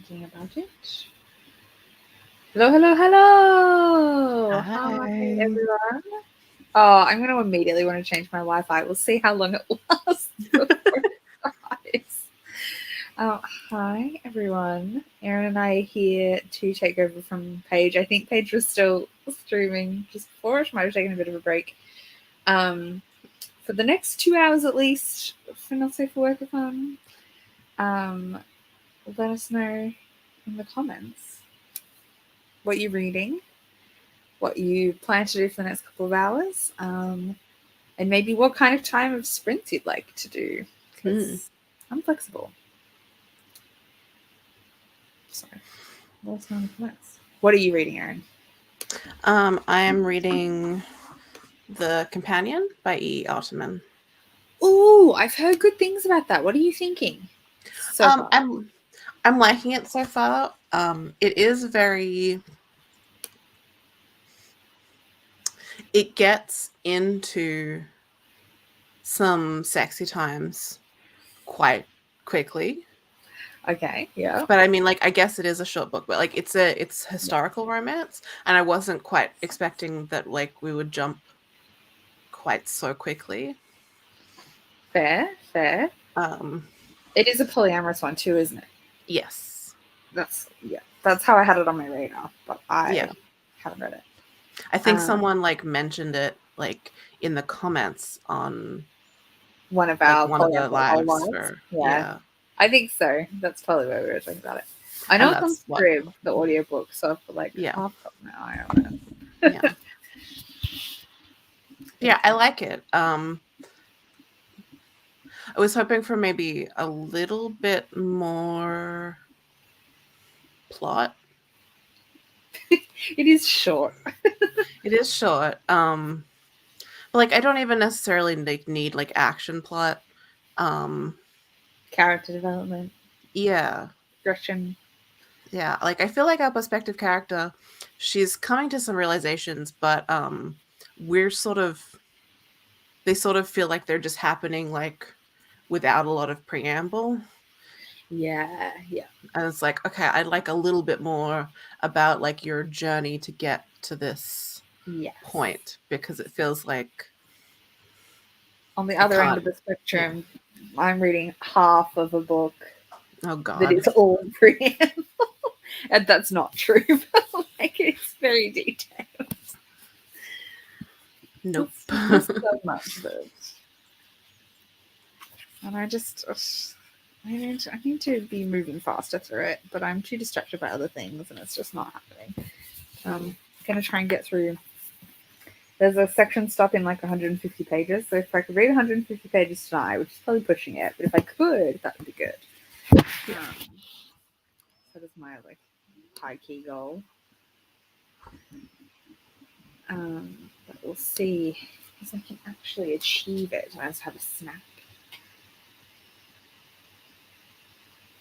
thinking about it. Hello, hello, hello! Hi, Hi. everyone. Oh, I'm going to immediately want to change my Wi-Fi. We'll see how long it lasts before it dies. Hi, everyone. Erin and I are here to take over from Paige. I think Paige was still streaming just before. She might have taken a bit of a break. For the next 2 hours at least for Nsfw-A-Thon. Let us know in the comments what you're reading, what you plan to do for the next couple of hours, and maybe what kind of time of sprints you'd like to do, because I'm flexible. So let us know in the comments. What are you reading, Erin? I am reading The Companion by Ottoman. Oh, I've heard good things about that. What are you thinking so far? I'm liking it so far. It is very. It gets into some sexy times quite quickly. Okay, yeah. But I mean, like, I guess it is a short book, but like, it's historical romance, and I wasn't quite expecting that like we would jump quite so quickly. Fair. It is a polyamorous one too, isn't it? Yes. That's how I had it on my radar, but I haven't read it. I think someone like mentioned it like in the comments on one of like our one of the lives. Yeah. I think so. That's probably where we were talking about it. I know And it's on that's what Scrib, the audiobook, so I've like half got my eye on it. Yeah. Yeah, I like it. I was hoping for maybe a little bit more plot. It is short. It is short. But like I don't even necessarily need like action plot. Character development. Yeah. Progression. Yeah. Like I feel like our perspective character, she's coming to some realizations, but we're they sort of feel like they're just happening like without a lot of preamble. Yeah. And it's like, okay, I'd like a little bit more about like your journey to get to this point, because it feels like on the other end of the spectrum, I'm reading half of a book that is all preamble. And that's not true, but like it's very detailed. Nope. There's so much of it. And I need to be moving faster through it, but I'm too distracted by other things and it's just not happening. I'm going to try and get through. There's a section stop in like 150 pages, so if I could read 150 pages tonight, which is probably pushing it, but if I could, that would be good. That is my like high key goal. But we'll see if I can actually achieve it. I just have a snack.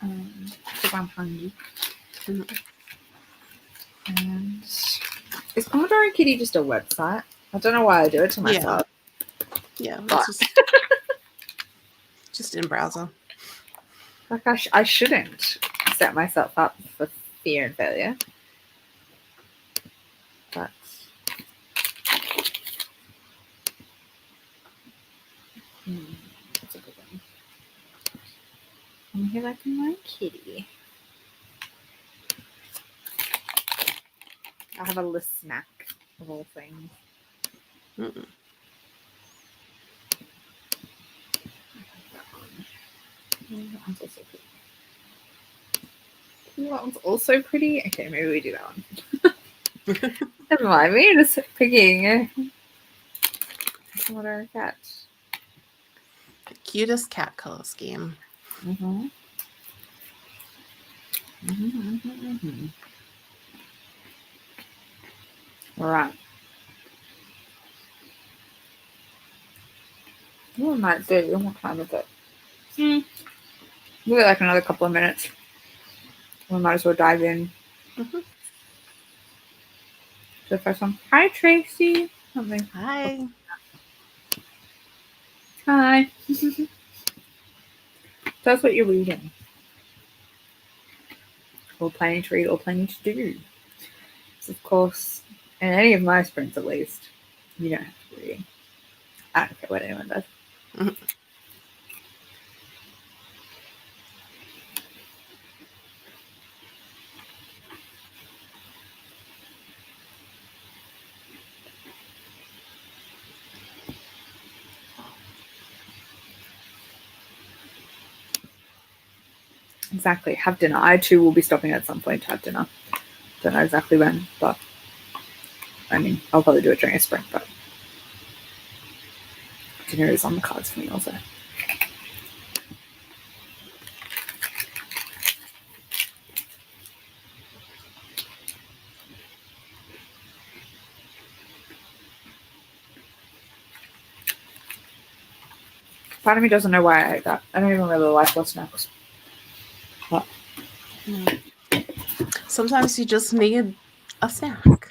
Because I'm hungry. And is Pomodoro Kitty just a website? I don't know why I do it to myself. Yeah, just in browser. Like I shouldn't set myself up for fear and failure. But that's a good one. I'm here like my kitty. I'll have a little snack of all things. That one's also pretty. Okay, maybe we do that one. Never mind. We're just picking. What are cats? The cutest cat color scheme. All right. What might do? What time is it? We've got like another couple of minutes. We might as well dive in. So first one. Hi, Tracy. Something. Hi. Hi. That's what you're reading. or planning to read or planning to do. So of course, in any of my sprints at least, you don't have to read. I don't care what anyone does. Mhm. Exactly. Have dinner. I too will be stopping at some point to have dinner. Don't know exactly when, but I mean, I'll probably do it during a sprint, but dinner is on the cards for me also. Part of me doesn't know why I ate that. I don't even really like what's next. But Sometimes you just need a snack.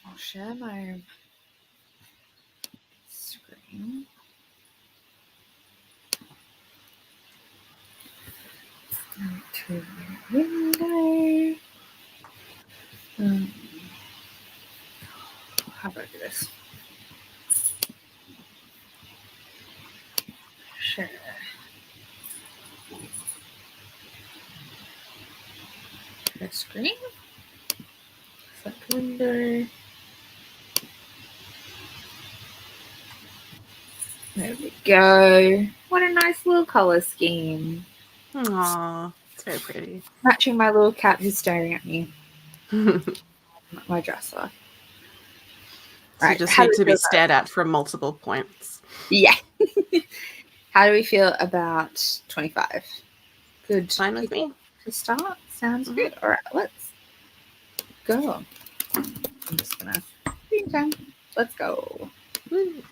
I'll share my screen. To the window. How about I do this? Share. Share screen. Select window. There we go. What a nice little color scheme. Aww, it's very pretty. Matching my little cat who's staring at me. My dresser. So you Right. just How do need we to be feel stared at from multiple points. Yeah. How do we feel about 25? Good Fine with me. to start. Sounds good. All right, let's go. I'm just gonna screen time. Let's go. Woo.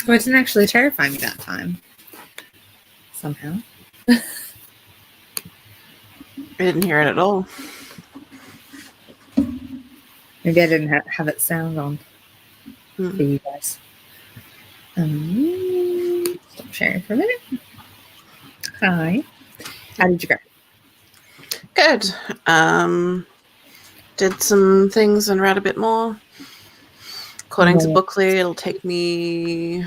Well, it didn't actually terrify me that time. Somehow. I didn't hear it at all. Maybe I didn't have it sound on for you guys. Stop sharing for a minute. Hi. How did you go? Good. Did some things and read a bit more. According to Bookly, it'll take me...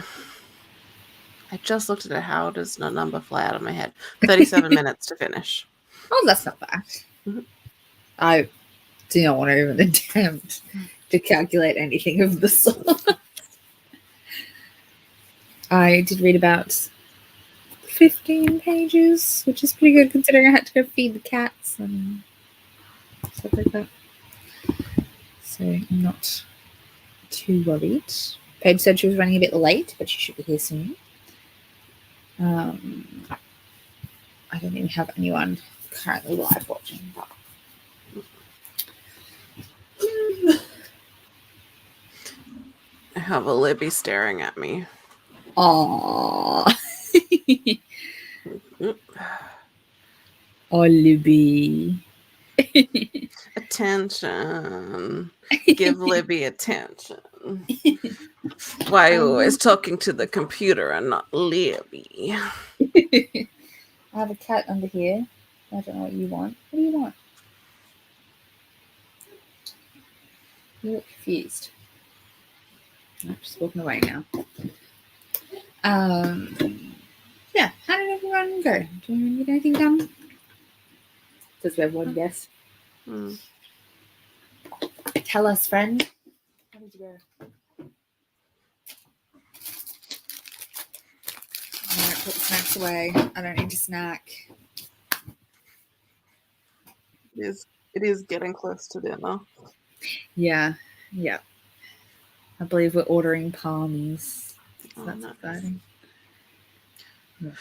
I just looked at it. How does a number fly out of my head? 37 minutes to finish. Oh, that's not bad. I do not want to even attempt to calculate anything of the sort. I did read about 15 pages, which is pretty good considering I had to go feed the cats and stuff like that. So I'm not too worried. Paige said she was running a bit late, but she should be here soon. I don't even have anyone currently live watching. But... I have a Libby staring at me. Aww. Oh, Libby. Attention. Give Libby attention. Why are you always talking to the computer and not Libby? I have a cat under here. I don't know what you want. What do you want? You look confused. I'm just walking away now. Yeah, how did everyone go? Do you get anything done? Does we have one guess? Tell us, friend. How did you go? I'm going to put the snacks away. I don't need to snack. It is getting close to dinner. Yeah. I believe we're ordering palmies. So that's nice. exciting. Yeah.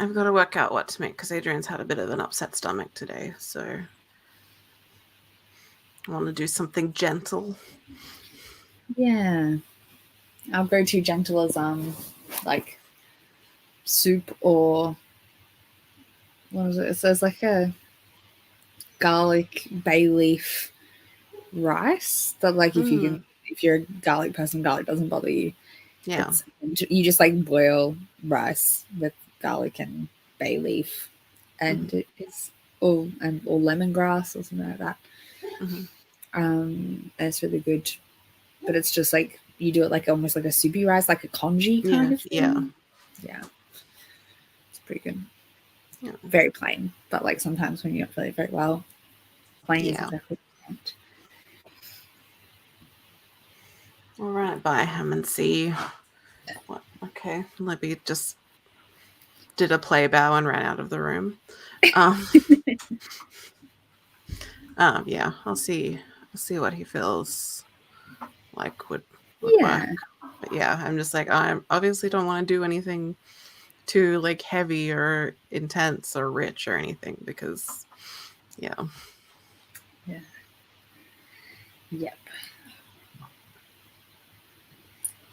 I've got to work out what to make because Adrian's had a bit of an upset stomach today, so I want to do something gentle. Yeah. I'll go too gentle as like soup or what is it? So it's like a garlic bay leaf rice that like if you're a garlic person, garlic doesn't bother you. Yeah. You just like boil rice with garlic and bay leaf and it is or lemongrass or something like that. And it's really good. But it's just like you do it like almost like a soupy rice, like a congee kind of thing. Yeah. It's pretty good. Yeah. Very plain. But like sometimes when you don't feel it very well, plain is exactly what you want. All right, bye, Ham and C. What? Okay, Libby just did a play bow and ran out of the room. Yeah, I'll see what he feels like would work. But yeah, I'm just like, I obviously don't want to do anything too like heavy or intense or rich or anything because yeah. Yep.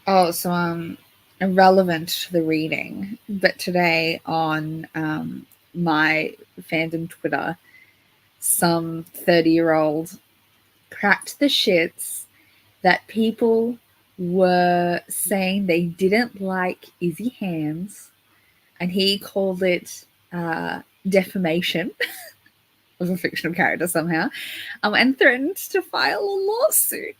Oh, so irrelevant to the reading, but today on my fandom Twitter, some 30-year-old cracked the shits that people were saying they didn't like Izzy Hands, and he called it defamation of a fictional character somehow, and threatened to file a lawsuit.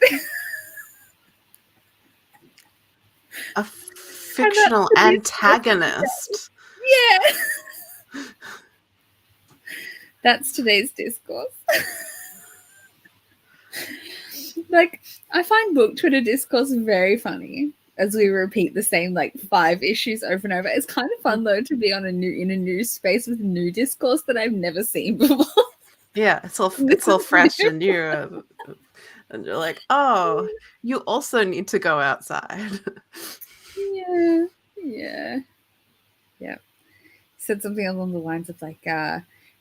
A fictional antagonist. Yeah. That's today's discourse. Like, I find book Twitter discourse very funny as we repeat the same like 5 issues over and over. It's kind of fun though to be in a new space with new discourse that I've never seen before. Yeah, it's all fresh and new, and you're like, oh, you also need to go outside. Yeah. Said something along the lines of like,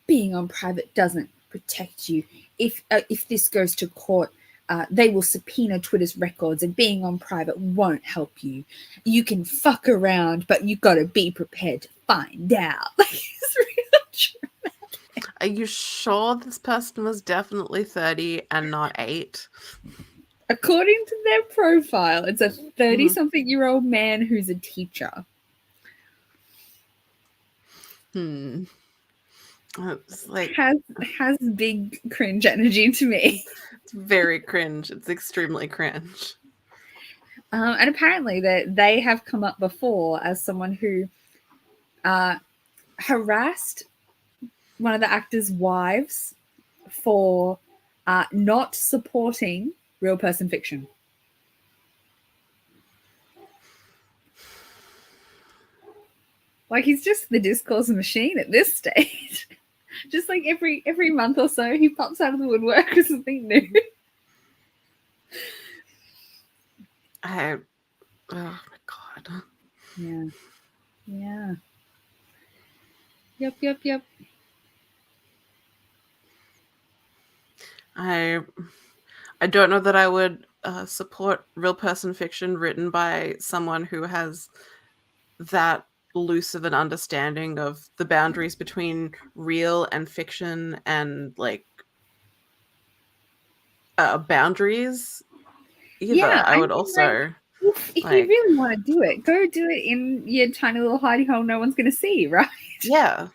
being on private doesn't protect you. If this goes to court, they will subpoena Twitter's records, and being on private won't help you. You can fuck around, but you gotta be prepared to find out. Like, it's real true. Are you sure this person was definitely 30 and not 8? According to their profile, it's a 30-something-year-old man who's a teacher. It's like has big cringe energy to me. It's very cringe. It's extremely cringe. And apparently they have come up before as someone who harassed one of the actors' wives for not supporting real person fiction. Like, he's just the discourse machine at this stage. Just like every month or so, he pops out of the woodwork with something new. Oh my god. Yeah. Yep. I don't know that I would support real person fiction written by someone who has that loose of an understanding of the boundaries between real and fiction and like boundaries either. Yeah, I would also if you really want to do it, go do it in your tiny little hidey hole no one's going to see, right? Yeah.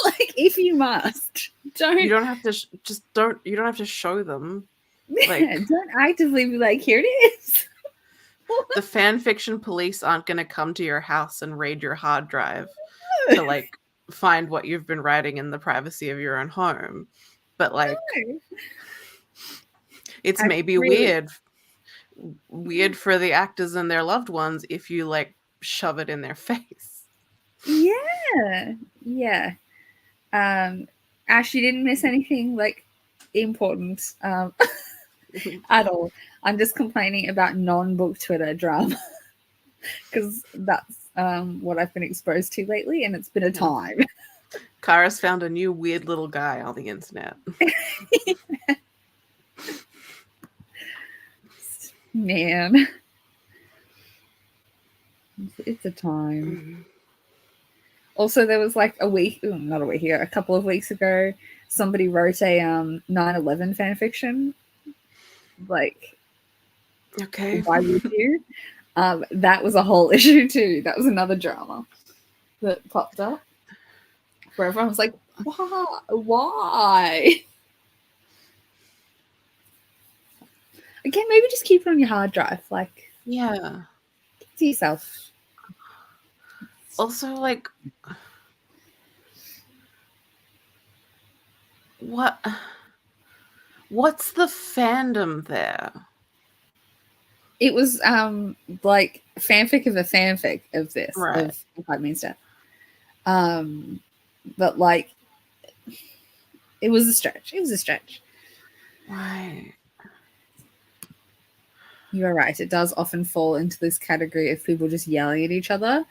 Like, if you must, you don't have to you don't have to show them. Like, don't actively be like, here it is. The fan fiction police aren't going to come to your house and raid your hard drive to like find what you've been writing in the privacy of your own home. But like, it's maybe weird for the actors and their loved ones if you like shove it in their face. Yeah. Ash, you didn't miss anything like important at all. I'm just complaining about non-book Twitter drama because that's what I've been exposed to lately, and it's been a time. Kara's found a new weird little guy on the internet. Man, it's a time. Also, there was like a couple of weeks ago, somebody wrote a 9/11 fan fiction. Like, okay, why would you? That was a whole issue too. That was another drama that popped up where everyone was like, why? Again, maybe just keep it on your hard drive. Like, yeah. keep it to yourself. Also, like, what's the fandom there? It was like fanfic of a fanfic of this, right? Of Five Means Death. But like, it was a stretch. Right. You are right. It does often fall into this category of people just yelling at each other.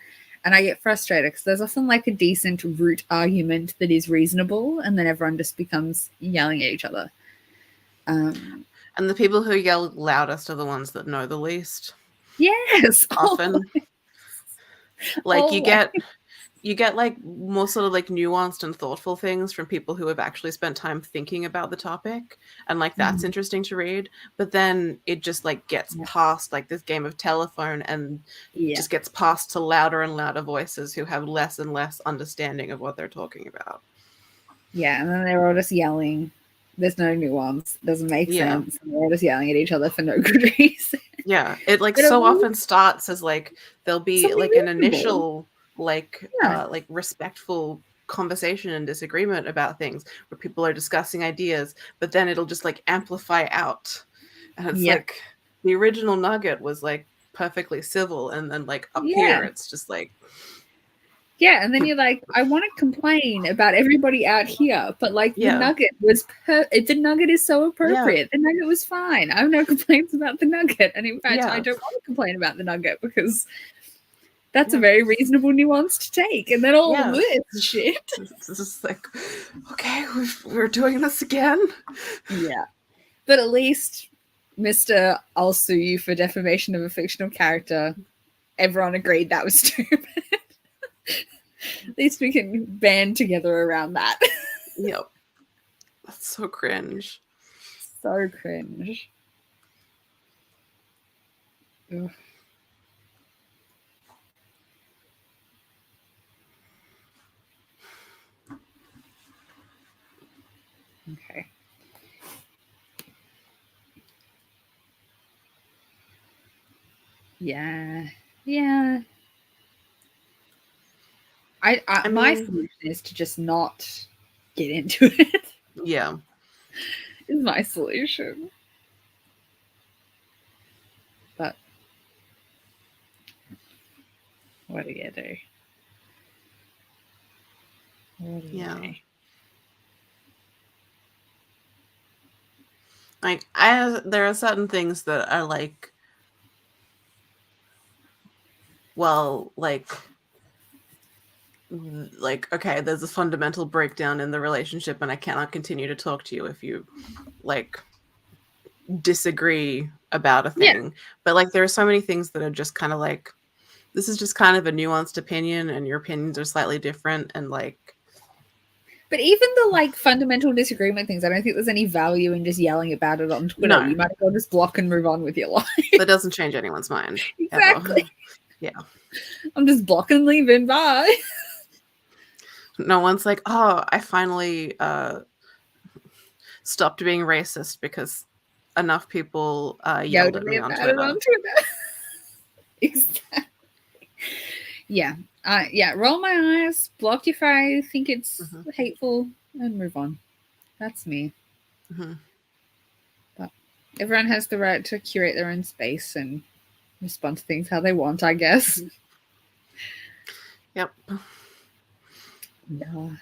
And I get frustrated because there's often like a decent root argument that is reasonable, and then everyone just becomes yelling at each other. And the people who yell loudest are the ones that know the least. Yes. Often. Like, you get like more sort of like nuanced and thoughtful things from people who have actually spent time thinking about the topic, and like that's interesting to read. But then it just like gets past like this game of telephone and just gets passed to louder and louder voices who have less and less understanding of what they're talking about. Yeah, and then they're all just yelling. There's no nuance. It doesn't make sense. They're all just yelling at each other for no good reason. Yeah, it like so often starts as like there'll be like an initial like respectful conversation and disagreement about things where people are discussing ideas, but then it'll just like amplify out, and it's like the original nugget was like perfectly civil, and then like up here it's just like and then you're like, I want to complain about everybody out here, but like the nugget was the nugget is so appropriate. The nugget was fine. I have no complaints about the nugget, and in fact I don't want to complain about the nugget because that's a very reasonable nuance to take. And then all this shit. It's just like, okay, we're doing this again. Yeah. But at least Mr. I'll sue you for defamation of a fictional character. Everyone agreed that was stupid. At least we can band together around that. Yep. That's so cringe. So cringe. Ugh. Okay. Yeah. Yeah. I my mean, solution is to just not get into it. yeah. Is my solution. But what do you do? What do you Yeah. do? Like there are certain things that are well, okay, there's a fundamental breakdown in the relationship and I cannot continue to talk to you if you like disagree about a Yeah. thing. But like there are so many things that are just kind of like, this is just kind of a nuanced opinion and your opinions are slightly different, and like, But even the like fundamental disagreement things, I don't think there's any value in just yelling about it on Twitter. no, You might as well just block and move on with your life. that doesn't change anyone's mind ever. Exactly. Yeah. I'm just blocking and leaving. Bye. No one's like, oh, I finally stopped being racist because enough people yelled Yelled at at me me on about it Twitter. on Twitter. Exactly. Yeah. Yeah. Roll my eyes, block you if I think it's Mm-hmm. hateful, and move on. That's me. Mm-hmm. But everyone has the right to curate their own space and respond to things how they want, I guess. Mm-hmm. Yep. No.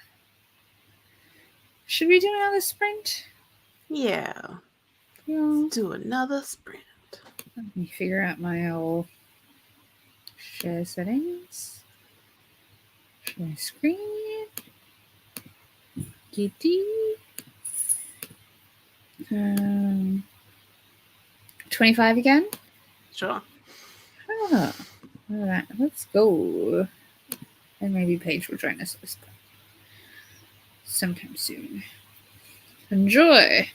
Should we do another sprint? Yeah. Yeah. Let's do another sprint. Let me figure out my old share settings. Share screen. Giddy. 25 again? Sure. Ah, all right, let's go. And maybe Paige will join us sometime soon. Enjoy.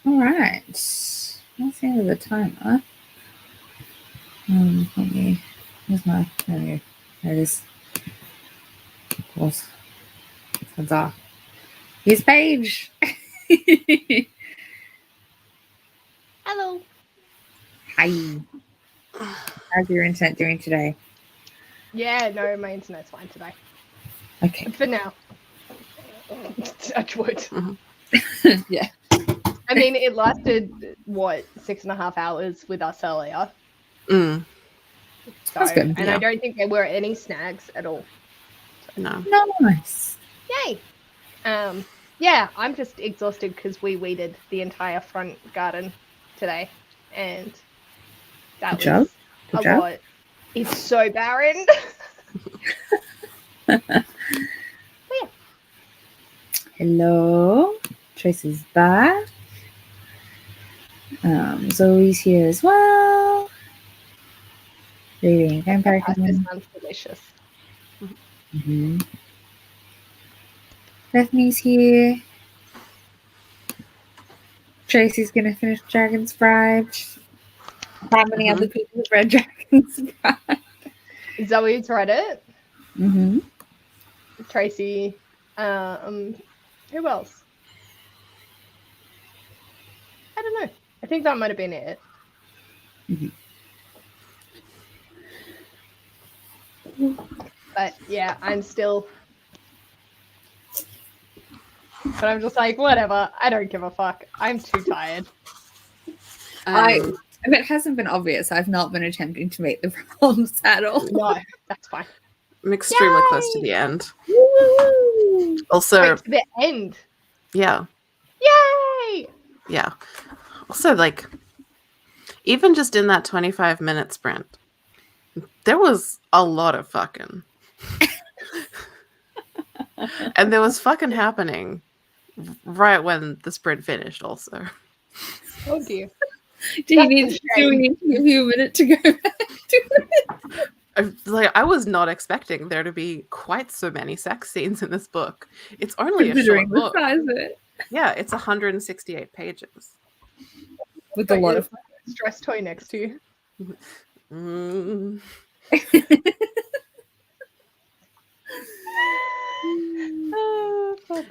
All right. That's the end of the timer. Let me. Where's my? There we go. There it is. Of course. Huzzah. Here's Paige. Hello. Hi. How's your internet doing today? Yeah, no, my internet's fine today. Okay. For now. Touch wood. Yeah. I mean, it lasted, what, 6.5 hours with us earlier. Mm. So, That's good. and I don't think there were any snags at all. No. Nice. Yay. Yeah, I'm just exhausted because we weeded the entire front garden today. And that Good was job. Good a job. lot. It's so barren. Hello. Tracy's back. Zoe's here as well. Reading Vampire That Kingdom. sounds delicious. Mm-hmm. Bethany's here. Tracy's gonna finish Dragon's Bride. How many other people have read Dragon's Bride? Zoe's read it. Mm-hmm. Tracy. Who else? I don't know. I think that might have been it. Mm-hmm. But yeah, I'm still. But I'm just like, whatever. I don't give a fuck. I'm too tired. If it hasn't been obvious, I've not been attempting to make the problems at all. No, that's fine. I'm extremely close to the end. Woo! Also, Wait, to the end. yeah. Yay! Yeah. Also, like, even just in that 25-minute sprint, there was a lot of fucking. And there was fucking happening right when the sprint finished, also. Oh dear. Do we need to give you a minute to go back to it? I was not expecting there to be quite so many sex scenes in this book. It's only a Considering short the book. size of it. Yeah, it's 168 pages. With a lot of stress toy next to you. Mm.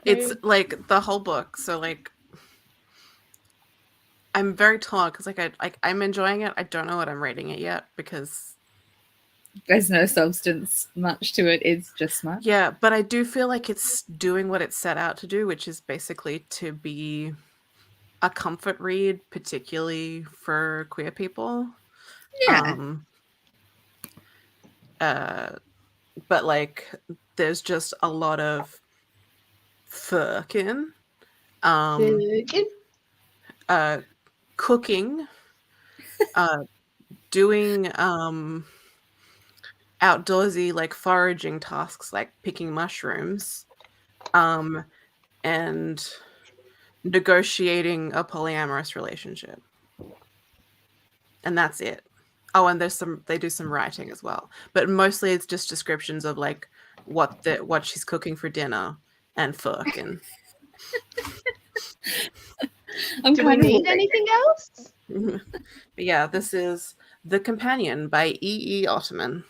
It's like the whole book. So like, I'm very torn because I'm enjoying it. I don't know what I'm rating it yet because there's no substance much to it. It's just smut. Yeah, but I do feel like it's doing what it set out to do, which is basically to be a comfort read, particularly for queer people. Yeah. But like, there's just a lot of fucking, cooking, doing outdoorsy like foraging tasks like picking mushrooms, and negotiating a polyamorous relationship. And that's it. Oh, and they do some writing as well. But mostly it's just descriptions of like what she's cooking for dinner and fucking. Do we need anything else? But yeah, this is The Companion by E. Ottoman.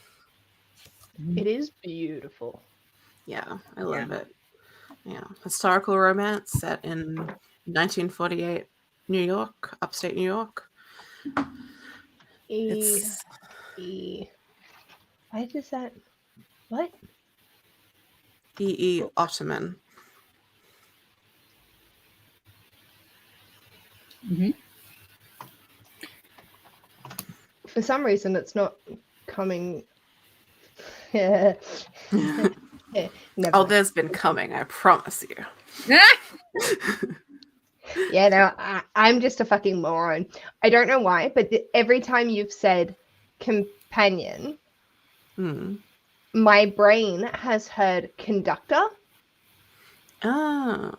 It is beautiful. Yeah, I love it. Yeah, historical romance set in 1948 New York, upstate New York. Why does that? What? E. Ottoman. Mm-hmm. For some reason, it's not coming. Oh, there's been coming, I promise you. Yeah, no, I'm just a fucking moron. I don't know why, but every time you've said companion, my brain has heard conductor. Oh.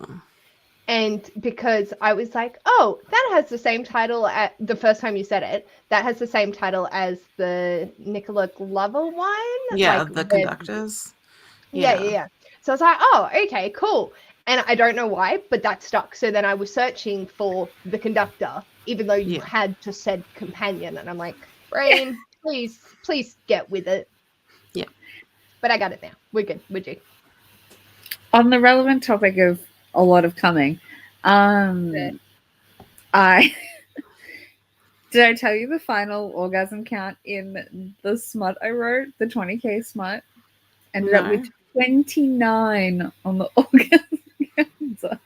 And because I was like, oh, that has the same title at the first time you said it. That has the same title as the Nicola Glover one. Yeah, like the Conductors. Yeah. So I was like, oh, okay, cool. And I don't know why, but that stuck. So then I was searching for the conductor, even though you had to said companion. And I'm like, brain, please get with it. Yeah. But I got it now. We're good. We're good. On the relevant topic of a lot of coming, did I tell you the final orgasm count in the smut I wrote, the 20K smut? Ended up with 29 on the orgasm counter.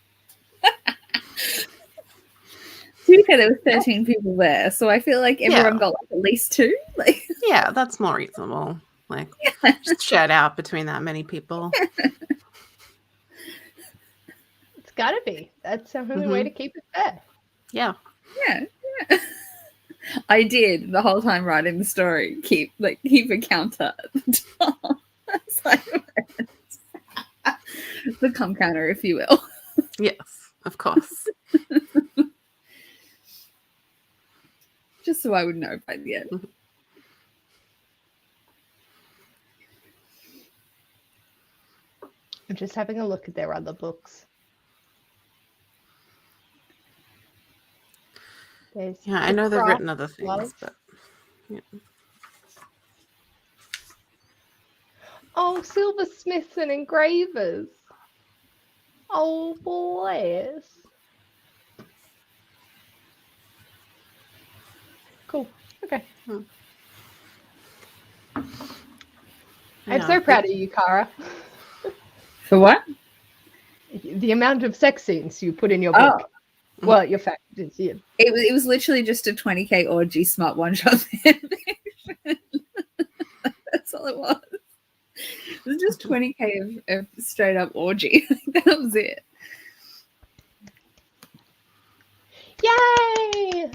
To be fair, there were 13 people there, so I feel like everyone got like at least 2. Like, yeah, that's more reasonable. Like, just shed out between that many people. It's gotta be. That's the only way to keep it fair. Yeah. Yeah. I did the whole time writing the story. Keep a counter at the top. The cum counter, if you will. Yes, of course. Just so I would know by the end. I'm just having a look at their other books. Yeah, I know they've written other things, but yeah. Oh, silversmiths and engravers. Oh, bless. Cool. Okay. I'm so proud of you, Cara. For what? The amount of sex scenes you put in your book. Oh. Well, your fact is, yeah. It was literally just a 20K orgy smart one-shot fanfiction. That's all it was. It was just 20K of straight up orgy. That was it. Yay!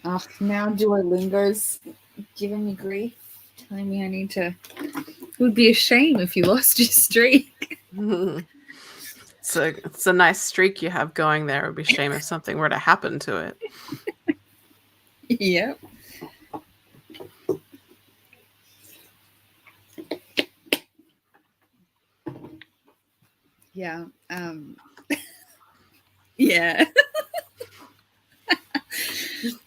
Oh, now Duolingo's giving me grief, telling me I need to. It would be a shame if you lost your streak. It's a nice streak you have going there. It would be a shame if something were to happen to it. Yep. Yeah. Yeah. I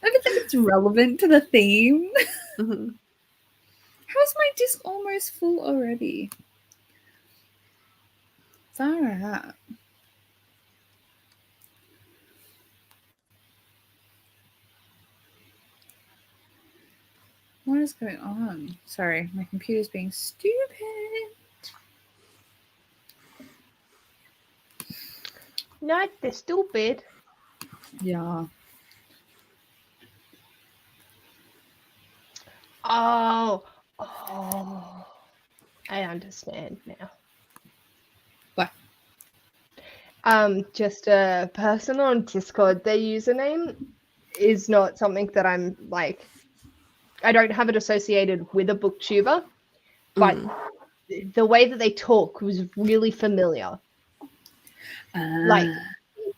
don't think it's relevant to the theme. How's my disc almost full already? Far out. What is going on? Sorry, my computer's being stupid. No, they're stupid. Yeah. Oh, I understand now. What? Just a person on Discord, their username is not something that I'm like, I don't have it associated with a booktuber, but the way that they talk was really familiar. Like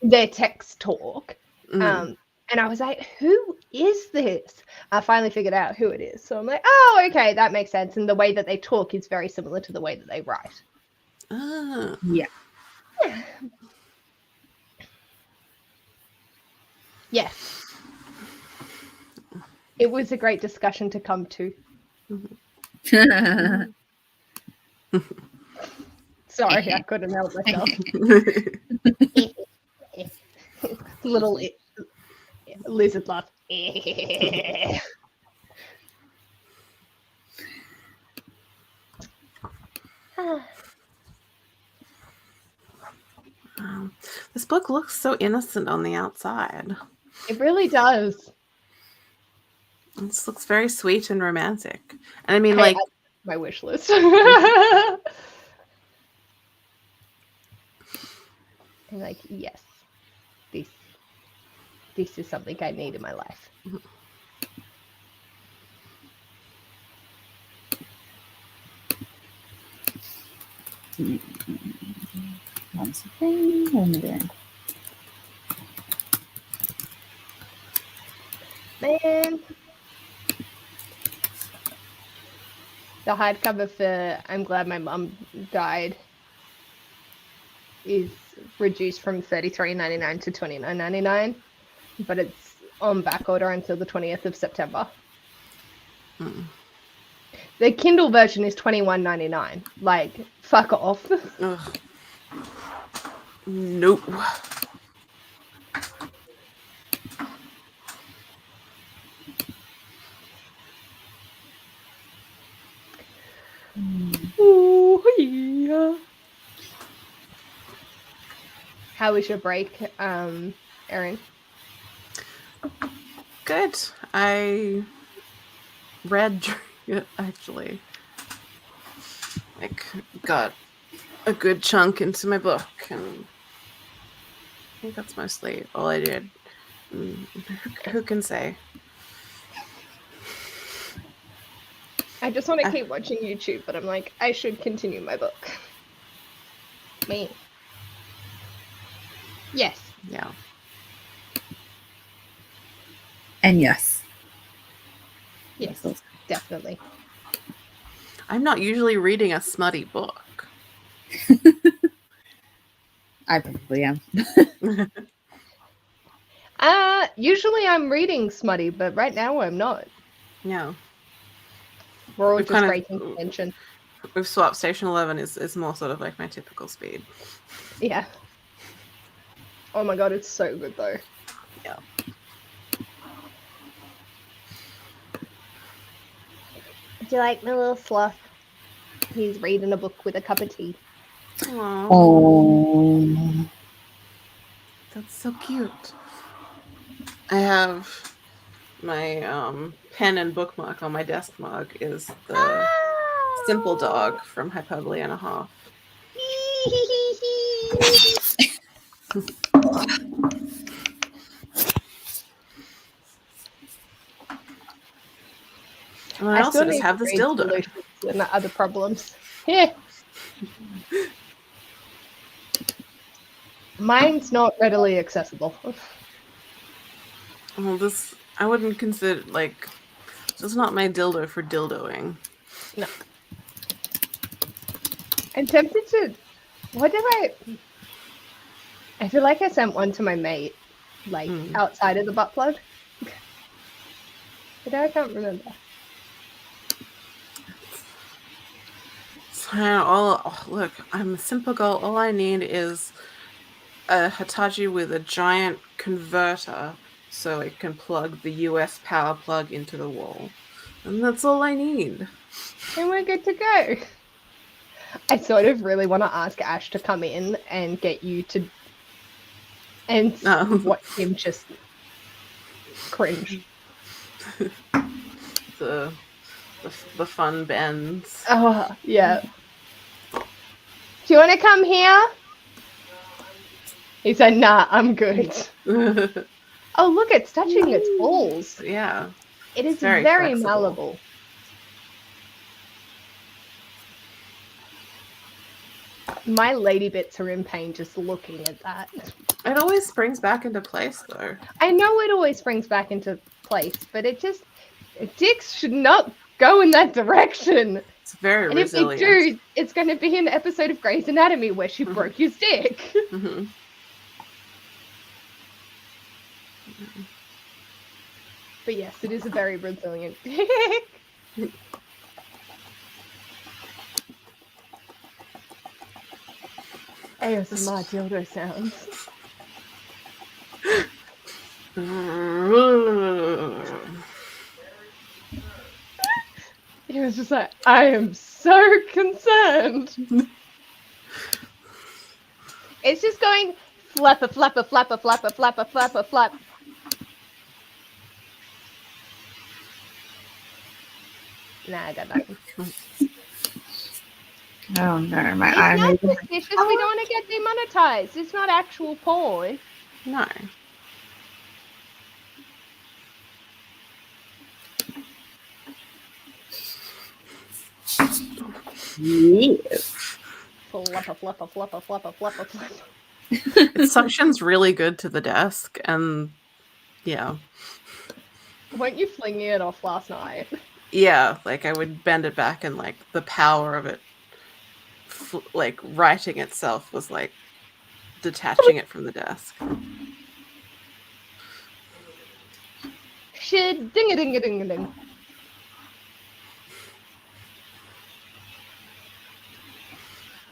their text talk. And I was like, who is this? I finally figured out who it is. So I'm like, oh, okay, that makes sense. And the way that they talk is very similar to the way that they write. Yeah. Yes. It was a great discussion to come to. Sorry, I couldn't help myself. Little lizard laugh. This book looks so innocent on the outside. It really does. This looks very sweet and romantic. And I mean, Hey, like, my wish list. I'm like, yes, this is something I need in my life. Once again, Man. The hardcover for I'm Glad My Mum Died is reduced from $33.99 to $29.99, but it's on back order until the 20th of September. The Kindle version is $21.99. Like, fuck off. Ugh. Nope. Ooh, yeah. How was your break, Erin? Good. I read it, actually. Like, got a good chunk into my book, and I think that's mostly all I did. Who can say? I just want to keep watching YouTube, but I'm like, I should continue my book. Me. Yes. Yeah. And yes. Yes, definitely. I'm not usually reading a smutty book. I probably am. Usually I'm reading smutty, but right now I'm not. Yeah. We're all We've just breaking convention. We've swapped. Station 11 is more sort of like my typical speed. Yeah. Oh my god, it's so good though. Yeah. Do you like my little sloth? He's reading a book with a cup of tea. Aww. Oh. That's so cute. I have my pen and bookmark on my desk mug is the Simple Dog from Hyperbole and a Half. And I also just have this dildo. And other problems. Yeah. Mine's not readily accessible. Well, this I wouldn't consider like this is not my dildo for dildoing. No. I'm tempted to. What did I feel like I sent one to my mate, like outside of the butt plug. But I can't remember. So look, I'm a simple girl. All I need is a Hitachi with a giant converter so it can plug the US power plug into the wall. And that's all I need. And we're good to go. I sort of really want to ask Ash to come in and get you to and watch him just cringe. the fun bends. Oh, yeah. Do you want to come here? He said, nah, I'm good. Oh, look, it's touching its balls. Yeah. It is very flexible. malleable. My lady bits are in pain just looking at that. It always springs back into place, though. I know it always springs back into place, but dicks should not go in that direction. It's very and resilient. If they do, it's going to be an episode of Grey's Anatomy where she broke his dick. Mm-hmm. But yes, it is a very resilient dick. ASMR dildo sounds. He was just like, I am so concerned. It's just going flapper, flapper, flapper, flapper, flapper, flapper, flap. Nah, I got nothing. Oh no, my It's eye not moving. suspicious. We don't want to get demonetized. It's not actual porn. No. Yes. Flapper, flapper, flapper, flapper, flapper, flapper. It suctions really good to the desk, and yeah. Weren't you flinging it off last night? Yeah, like I would bend it back, and like the power of it, like writing itself, was like detaching it from the desk. Shit, ding a ding a ding a ding.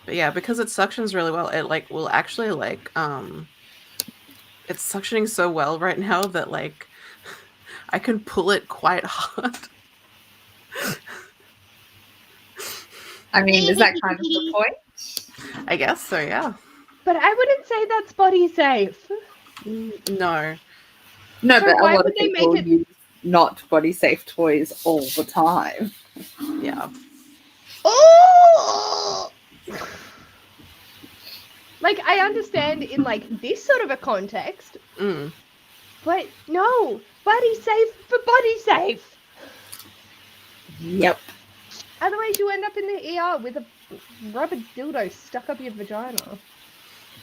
But yeah, because it suctions really well, it like will actually like it's suctioning so well right now that like I can pull it quite hard. I mean, is that kind of the point? I guess so, yeah. But I wouldn't say that's body safe. No. No, So but a why lot would of they people make it- use not body safe toys all the time. Yeah. Oh! Like, I understand in like this sort of a context, Mm. but no, body safe for body safe. Yep. Otherwise, you end up in the ER with a rubber dildo stuck up your vagina.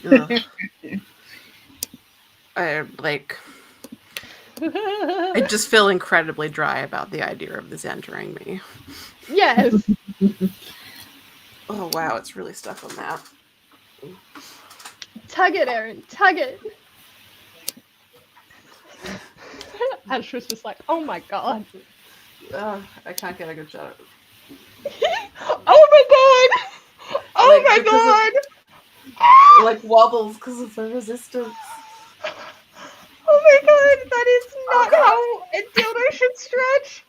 Ugh. I like I just feel incredibly dry about the idea of this entering me. Yes. Oh wow, it's really stuck on that. Tug it, Erin. Tug it. Ash was just like, oh my god. I can't get a good shot. Oh my god! Oh Like, my because god! It like wobbles because of the resistance. Oh my god, that is not God. how a dildo should stretch.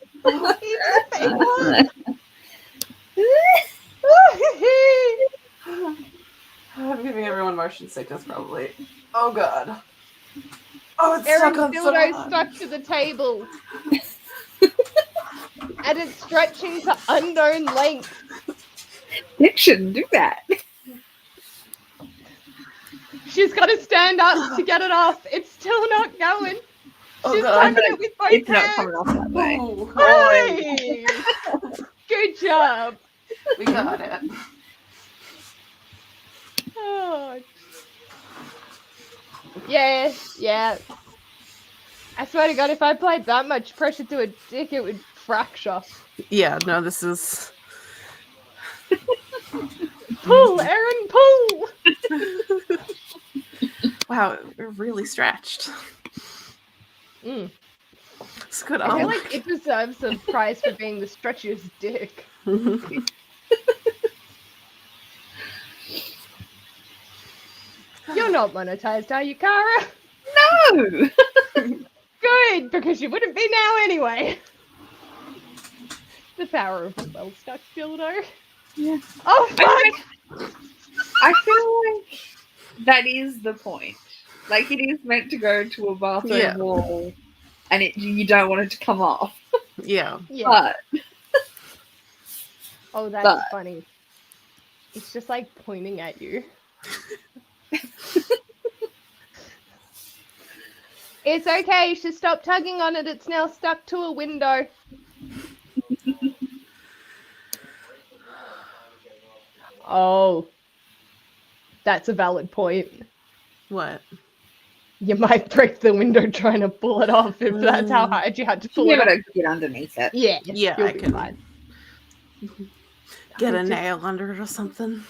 I'm giving everyone motion sickness probably. Oh god. Oh, it's Erin's stuck on so dildo hard. stuck to the table. And it's stretching to unknown length. It shouldn't do that. She's got to stand up to get it off. It's still not going. Oh She's god. tugging it with both It's not hands. coming off that way. Ooh, Hey! Good job. we got it. Oh. Yeah. I swear to God, if I applied that much pressure to a dick, it would fracture. Yeah, no, this is Pull, Erin, pull! wow, we're really stretched. Mm. It's good I feel arm. like it deserves a prize for being the stretchiest dick. You're not monetized, are you, Kara? No! Good, because you wouldn't be now anyway. The power of a well-stuck dildo. Yeah. Oh, fuck! I feel like that is the point. Like, it is meant to go to a bathroom Yeah. wall, and you don't want it to come off. Yeah. Yeah. But Oh, that's but- funny. It's just like pointing at you. It's okay. She stopped tugging on it. It's now stuck to a window. Oh, that's a valid point. What? You might break the window trying to pull it off if that's how hard you had to pull you it off. never get underneath it. Yeah, Yeah, you'll I be can fine. get a Just- nail under it or something.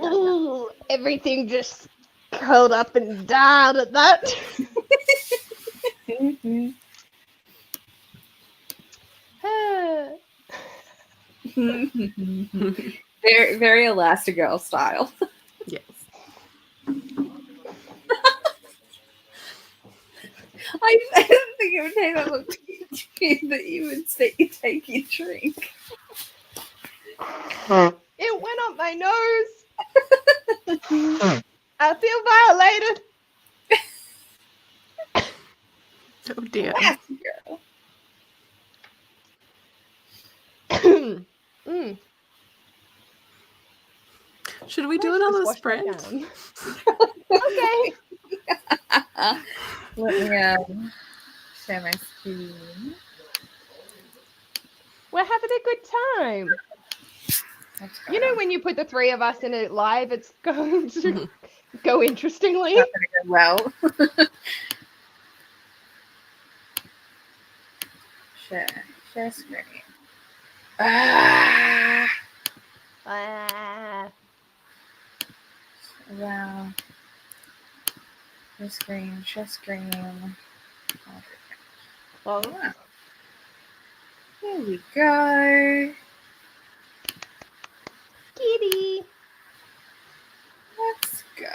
Ooh, everything just curled up and down at that. Very, very Elastigirl style. Yes. I didn't think it would take that long to that you would say you take your drink. It went up my nose. I feel violated. Oh dear. Elastigirl. Mm. Should we Let's do just another wash that sprint? down. Okay. Let me share my screen. We're having a good time. You know, when you put the three of us in it live, it's going to go interestingly. Not gonna go well. Share. Share screen. Ah! Ah. Wow. Share screen. Share screen. Well, Wow. Here we go. kitty. Let's go.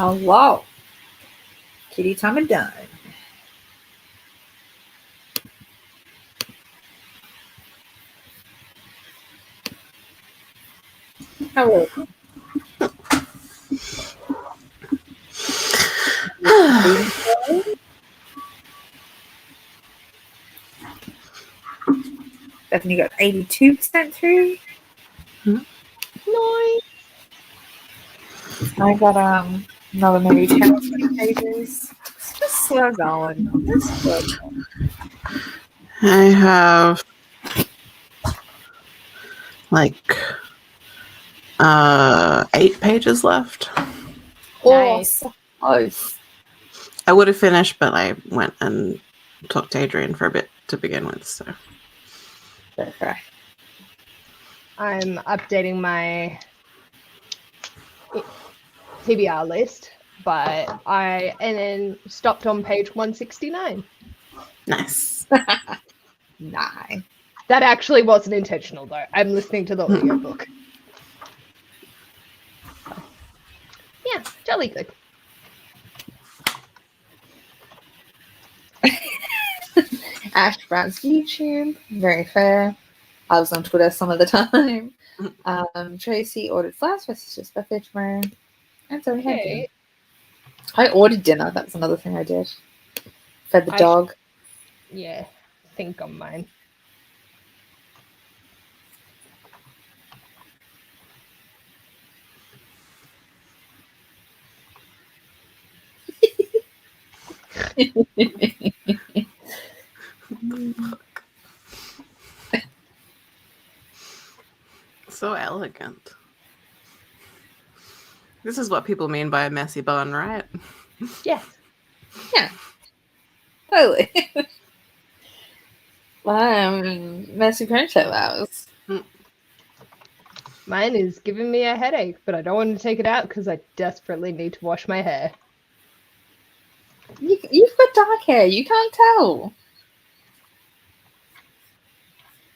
Hello. Kitty time and done. Hello. Bethany got 82% through. Nice. I got another maybe 10 or 20 pages. It's just slow going. Just slow going. I have like 8 pages left. Nice. So close. I would have finished, but I went and talked to Adrian for a bit to begin with. So Okay. I'm updating my TBR list, but and then stopped on page 169. nice. Nine. That actually wasn't intentional though. I'm listening to the audiobook. Yeah, jolly good. Ash Brown's YouTube. Very fair. I was on Twitter some of the time. Tracy ordered flowers for sister's birthday tomorrow. And so we had dinner. I ordered dinner. That's another thing I did. Fed the dog. Yeah, think on mine. So elegant. This is what people mean by a messy bun, right? Yes. Yeah. Totally. Messy ponytail hours. Mine is giving me a headache, but I don't want to take it out because I desperately need to wash my hair. You've got dark hair. You can't tell.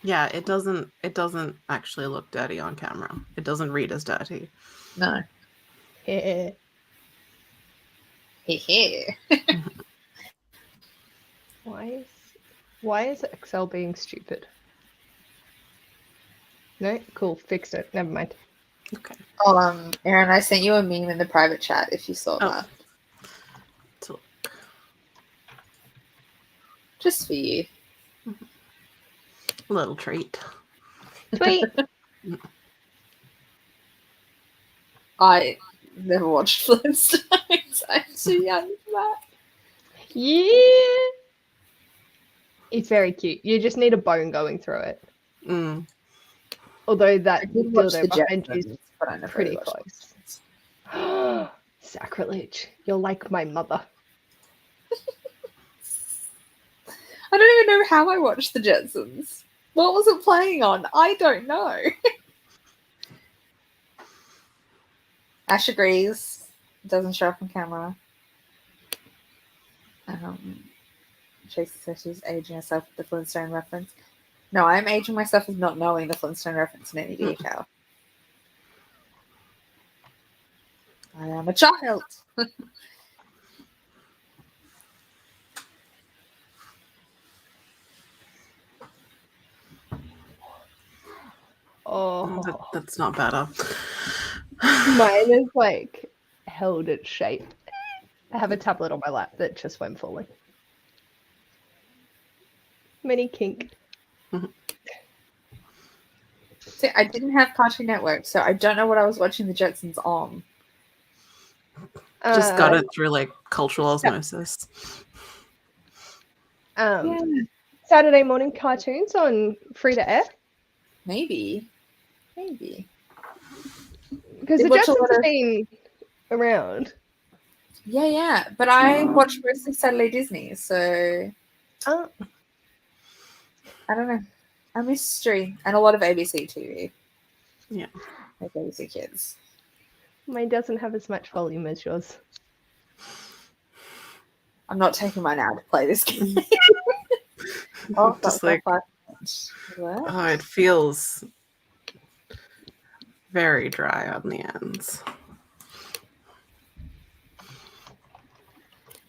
Yeah, it doesn't actually look dirty on camera. It doesn't read as dirty. No. Hair. Why is Excel being stupid? No, cool, fixed it. Never mind. Okay. Oh, Erin, I sent you a meme in the private chat if you saw that. So, Just for you. a little treat. Sweet. I never watched Flintstones. I'm too young for that. Yeah. It's very cute. You just need a bone going through it. Mm. Although that I did watch dildo the behind you is Jetsons, but I never pretty really watched close. Sacrilege. You're like my mother. I don't even know how I watched the Jetsons. What was it playing on? I don't know. Ash agrees. It doesn't show up on camera. Tracy says she's aging herself with the Flintstone reference. No, I'm aging myself with not knowing the Flintstone reference in any detail. I am a child. Oh, That's not better. mine is like held its shape. I have a tablet on my lap that just went falling. Mini kink. See, I didn't have Cartoon Network, so I don't know what I was watching the Jetsons on. Just got it through like cultural osmosis. Saturday morning cartoons on free to air. Maybe. Because the Jetsons have been around. Yeah. But I watch mostly Saturday Disney, so I don't know. I miss Stream and a lot of ABC TV. Yeah. Like ABC Kids. Mine doesn't have as much volume as yours. I'm not taking mine out to play this game. Just like, oh, it feels very dry on the ends.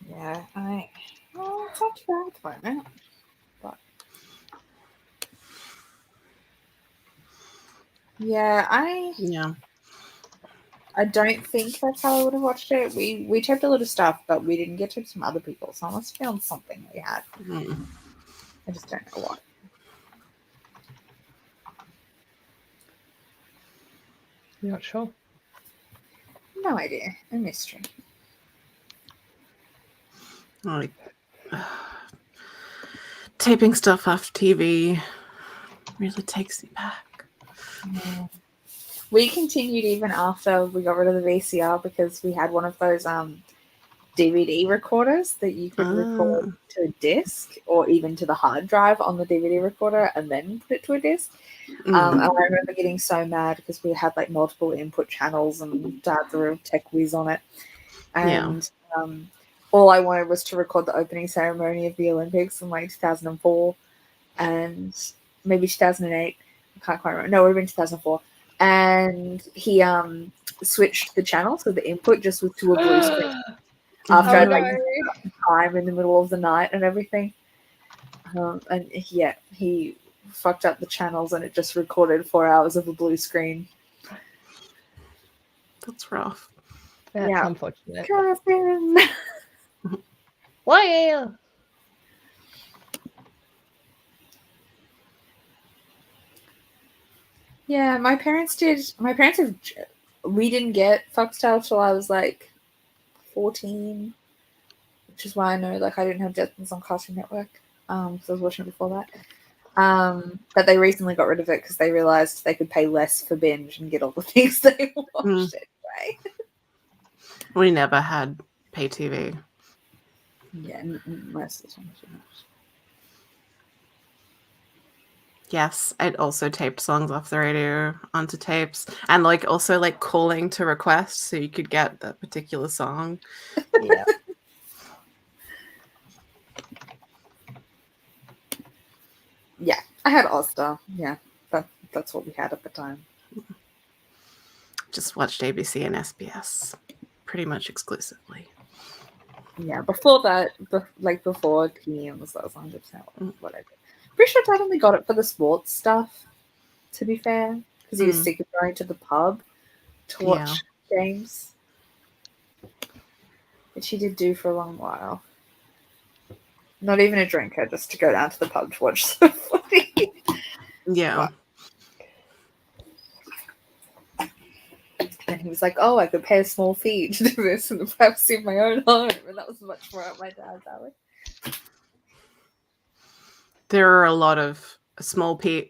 Yeah, it's not too bad at the moment. But yeah, Yeah. I don't think that's how I would have watched it. We taped a lot of stuff, but we didn't get to some other people, so I must have found something we had. Mm. I just don't know what. Not sure. No idea. A mystery. Like taping stuff off TV really takes me back. Yeah. We continued even after we got rid of the VCR because we had one of those DVD recorders that you could record to a disc or even to the hard drive on the DVD recorder and then put it to a disc. And I remember getting so mad because we had like multiple input channels and Dad's a real tech whiz on it. And all I wanted was to record the opening ceremony of the Olympics in like 2004 and maybe 2008. I can't quite remember. No, it would have been 2004. And he switched the channel, so the input just was to a blue screen after I'd like time in the middle of the night and everything. And yeah, he fucked up the channels and it just recorded 4 hours of a blue screen. That's rough. That's unfortunate. Cousin. Why? Yeah, my parents did. We didn't get Foxtel till I was like 14, which is why I know like I didn't have Jetsons on Cartoon Network because I was watching it before that. But they recently got rid of it because they realized they could pay less for binge and get all the things they watched anyway. We never had pay TV. Yeah, most of the time. Yes, I'd also taped songs off the radio onto tapes and like also like calling to request so you could get that particular song. Yeah. Yeah, I had All-Star. Yeah, that's what we had at the time. Just watched ABC and SBS pretty much exclusively. Yeah, before that, before PM was 100% what I did. Pretty sure Dad only got it for the sports stuff, to be fair, because he was sick of going to the pub to watch games, which he did do for a long while. Not even a drinker, just to go down to the pub to watch the footy. Yeah. And he was like, "Oh, I could pay a small fee to do this in the privacy of my own home," and that was much more up my dad's alley. There are a lot of small fees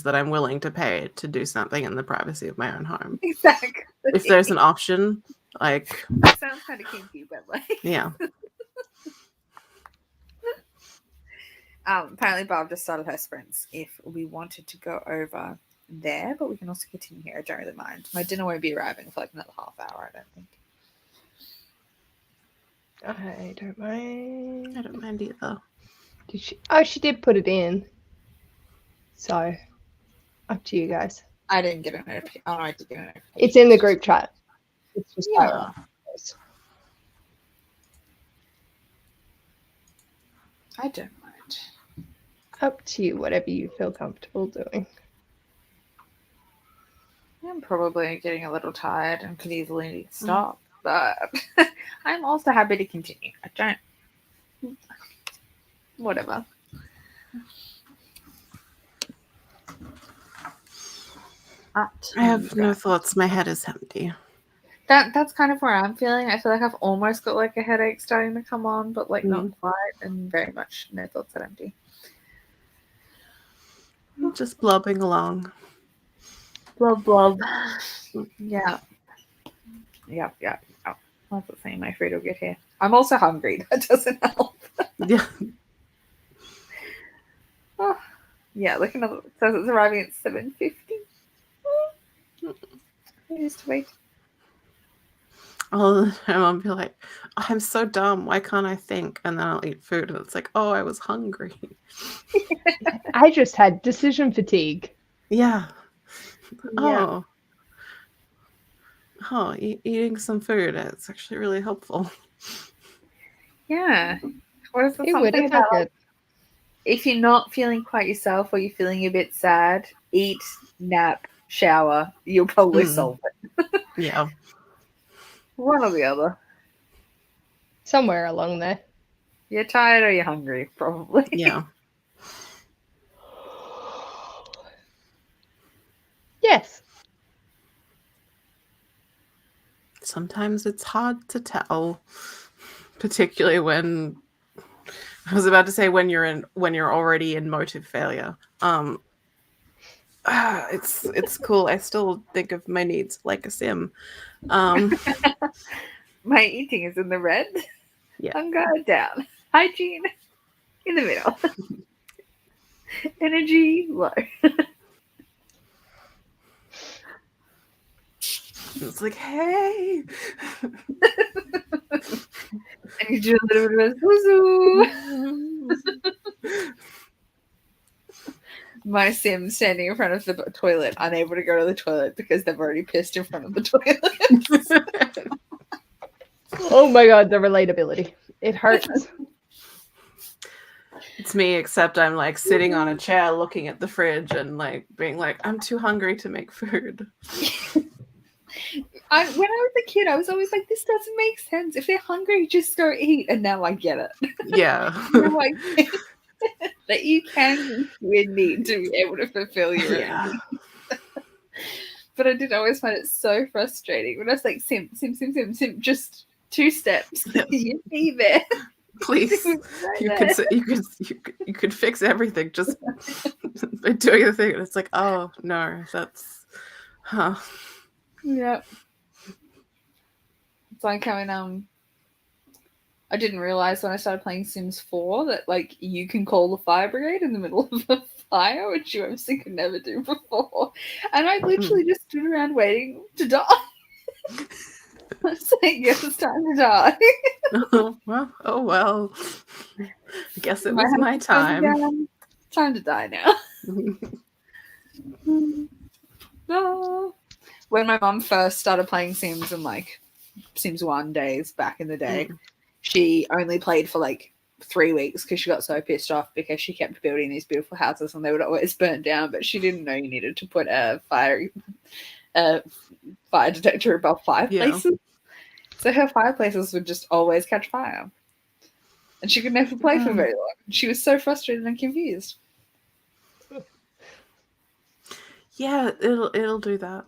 that I'm willing to pay to do something in the privacy of my own home. Exactly. If there's an option, like that sounds kind of kinky, but like yeah. Apparently Barb just started her sprints if we wanted to go over there, but we can also continue here. I don't really mind. My dinner won't be arriving for like another half hour, I don't think. I don't mind. I don't mind either. Did she? Oh, she did put it in. So, up to you guys. I didn't get a notification. Oh, I did get a notification. It's in the group chat. It's just Yeah. I don't mind. Up to you, whatever you feel comfortable doing. I'm probably getting a little tired and could easily stop, but I'm also happy to continue. I don't. Whatever. I have no thoughts. My head is empty. That's kind of where I'm feeling. I feel like I've almost got like a headache starting to come on, but like not quite, and very much no thoughts are empty. I'm just blubbing along. Blub. Yeah. That's the same. My food will get here. I'm also hungry. That doesn't help. Yeah. Oh, yeah, look another. It says it's arriving at 7:50. I used to wait. All the time I'll be like, oh, I'm so dumb. Why can't I think? And then I'll eat food and it's like, oh, I was hungry. I just had decision fatigue. Yeah. Yeah. Eating some food. It's actually really helpful. Yeah. What is there It would. something It about sounds good. if you're not feeling quite yourself or you're feeling a bit sad, eat, nap, shower, you'll probably solve it. Yeah. One or the other. Somewhere along there. You're tired or you're hungry, probably. Yeah. Yes. Sometimes it's hard to tell, particularly when I was about to say when you're already in motive failure. It's cool. I still think of my needs like a sim. My eating is in the red. Yeah. Hunger down. Hygiene in the middle. Energy low. It's like, hey. And you do a little bit of woo. My sim standing in front of the toilet, unable to go to the toilet because they've already pissed in front of the toilet. Oh my god, the relatability. It hurts. It's me, except I'm like sitting on a chair looking at the fridge and like being like, I'm too hungry to make food. When I was a kid, I was always like, this doesn't make sense. If they're hungry, just go eat. And now I get it. Yeah. Now I get that you can need to be able to fulfill your Yeah. own. But I did always find it so frustrating when I was like, sim, just 2 steps. Yeah. You'd be there. Please, you could fix everything just by doing the thing. And it's like, oh no, that's Yeah. It's like having I didn't realize when I started playing Sims 4 that like you can call the fire brigade in the middle of a fire, which you obviously could never do before. And I literally just stood around waiting to die. I was like, yes, it's time to die. oh well. I guess it was my time. Time to die now. No. When my mum first started playing Sims and like Sims 1 days back in the day, she only played for like 3 weeks because she got so pissed off because she kept building these beautiful houses and they would always burn down, but she didn't know you needed to put a fire detector above fireplaces. So her fireplaces would just always catch fire. And she could never play for very long. She was so frustrated and confused. Yeah, it'll do that.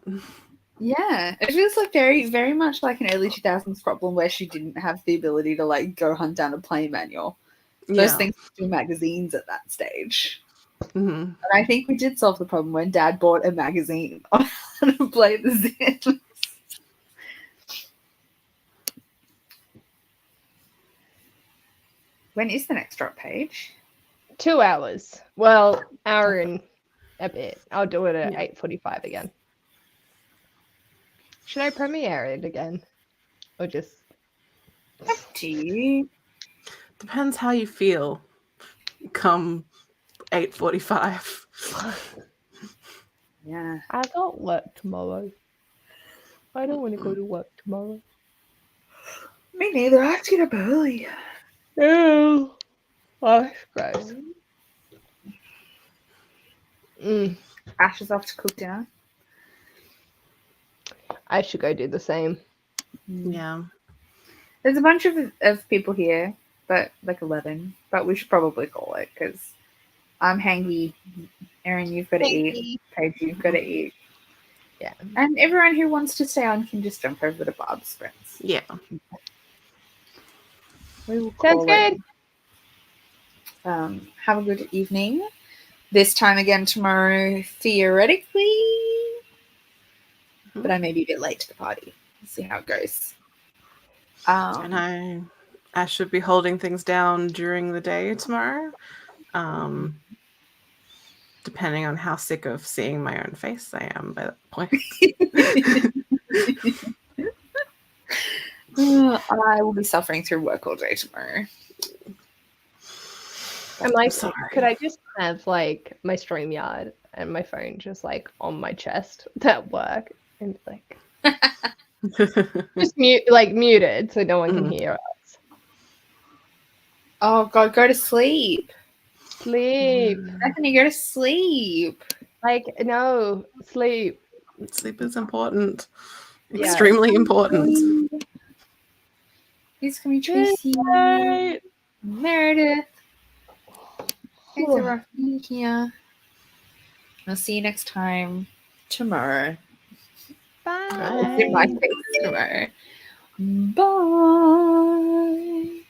Yeah, it feels like very, very much like an early 2000s problem where she didn't have the ability to like go hunt down a play manual. Those things were magazines at that stage. And I think we did solve the problem when Dad bought a magazine on how to play the Sims. When is the next drop, Paige? 2 hours. Well, hour and a bit. I'll do it at 8:45 again. Should I premiere it again? Or just... Up to you. Depends how you feel. Come 8:45. Yeah. I got work tomorrow. I don't want to go to work tomorrow. Me neither. I have to get up early. Oh, that's gross. Ash is off to cook dinner. I should go do the same. Yeah. There's a bunch of people here, but like 11. But we should probably call it because I'm hangry. Erin, you've got to eat. Paige, you've got to eat. Yeah. And everyone who wants to stay on can just jump over to Barb's friends. Yeah. We will Sounds call good. it. Have a good evening. This time again tomorrow, theoretically. But I may be a bit late to the party. We'll see how it goes. And I should be holding things down during the day tomorrow. Depending on how sick of seeing my own face I am by that point. I will be suffering through work all day tomorrow. I'm like, sorry. Could I just have like my StreamYard and my phone just like on my chest at work and like just muted so no one can hear us? Oh God, go to sleep. Sleep. Bethany, go to sleep. Like, no, sleep. Sleep is important. Yeah. Extremely important. Please call me Good Tracy. night. Meredith. Thanks everyone for being here. I'll see you next time tomorrow. Bye. It's in my face tomorrow. Bye.